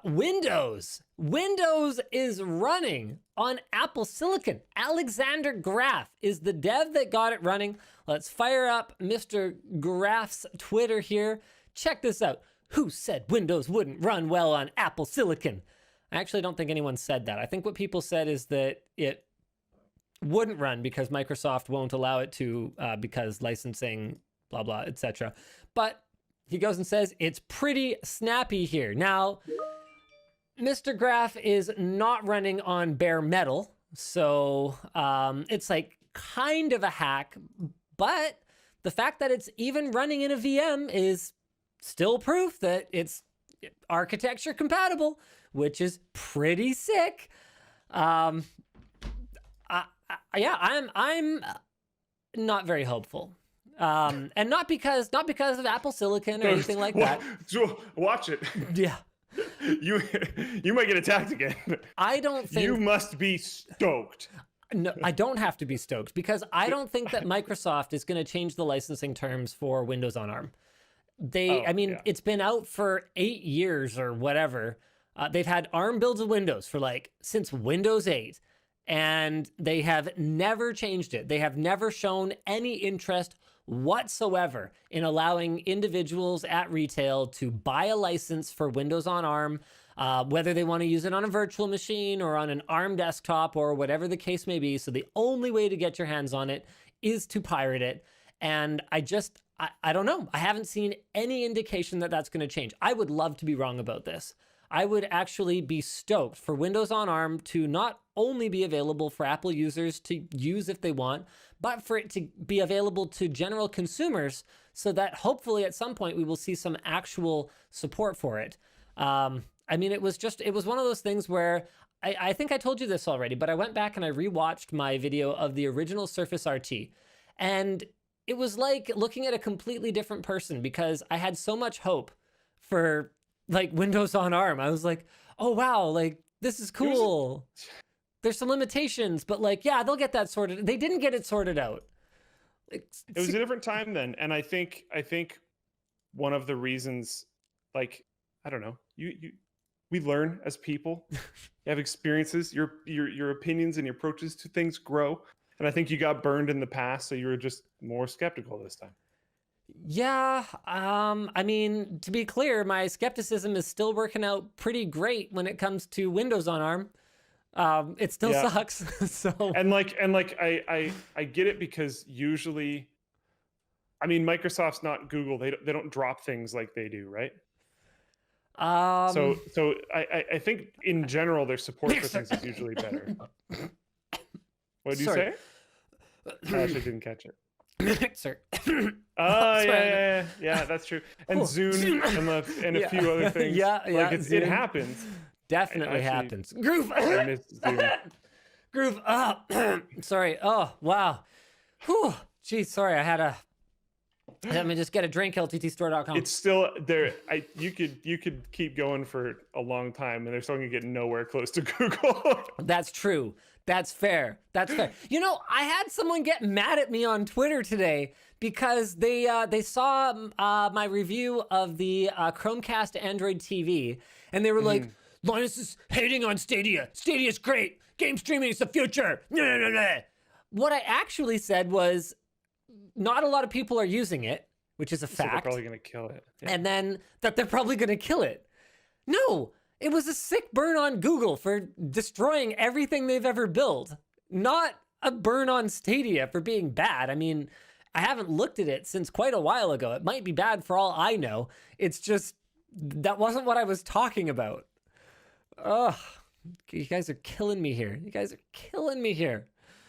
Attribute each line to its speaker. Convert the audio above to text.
Speaker 1: Windows is running on Apple Silicon. Alexander Graf is the dev that got it running. Let's fire up Mr. Graf's Twitter here. Check this out. Who said Windows wouldn't run well on Apple Silicon? I actually don't think anyone said that. I think what people said is that it wouldn't run because Microsoft won't allow it to because licensing, blah, blah, etc. But he goes and says it's pretty snappy here. Now, Mr. Graf is not running on bare metal, so it's like kind of a hack, but the fact that it's even running in a VM is still proof that it's architecture compatible, which is pretty sick. I'm not very hopeful. And not because of Apple Silicon or anything like that.
Speaker 2: Watch it.
Speaker 1: Yeah.
Speaker 2: You might get attacked again.
Speaker 1: I don't think
Speaker 2: you must be stoked.
Speaker 1: No, I don't have to be stoked because I don't think that Microsoft is going to change the licensing terms for Windows on ARM. It's been out for 8 years or whatever. They've had ARM builds of Windows for since Windows 8, and they have never changed it. They have never shown any interest whatsoever in allowing individuals at retail to buy a license for Windows on ARM, whether they want to use it on a virtual machine or on an ARM desktop or whatever the case may be. So the only way to get your hands on it is to pirate it. And I don't know. I haven't seen any indication that that's going to change. I would love to be wrong about this. I would actually be stoked for Windows on ARM to not only be available for Apple users to use if they want, but for it to be available to general consumers so that hopefully at some point we will see some actual support for it. It was one of those things where I think I told you this already, but I went back and I rewatched my video of the original Surface RT, and it was like looking at a completely different person because I had so much hope for Windows on ARM. I was like, oh wow, this is cool. There's some limitations, but they'll get that sorted. They didn't get it sorted out.
Speaker 2: It was a different time then, and I think one of the reasons, I don't know, we learn as people. You have experiences, your opinions and your approaches to things grow, and I think you got burned in the past, so you were just more skeptical this time.
Speaker 1: Yeah, to be clear, my skepticism is still working out pretty great when it comes to Windows on ARM. It still sucks. So
Speaker 2: I get it because usually, Microsoft's not Google. They don't drop things like they do, right? So I think in general their support for things is usually better. What did you say? I actually didn't catch it.
Speaker 1: Mixer.
Speaker 2: Yeah, that's true. And Zune and a few other things. It happens.
Speaker 1: Definitely happens. Groove.
Speaker 2: I missed Zune.
Speaker 1: Groove up. Sorry. Oh wow. Whew. Geez, sorry. Let me just get a drink. LTTstore.com.
Speaker 2: It's still there. You could keep going for a long time, and they're still gonna get nowhere close to Google.
Speaker 1: That's true. That's fair. I had someone get mad at me on Twitter today because they saw my review of the Chromecast Android TV, and they were like, Linus is hating on Stadia. Stadia's great. Game streaming is the future. What I actually said was, not a lot of people are using it, which is a fact.
Speaker 2: They're probably going to kill it. Yeah.
Speaker 1: And then that they're probably going to kill it. No, it was a sick burn on Google for destroying everything they've ever built. Not a burn on Stadia for being bad. I haven't looked at it since quite a while ago. It might be bad for all I know. It's just, that wasn't what I was talking about. Ugh, you guys are killing me here.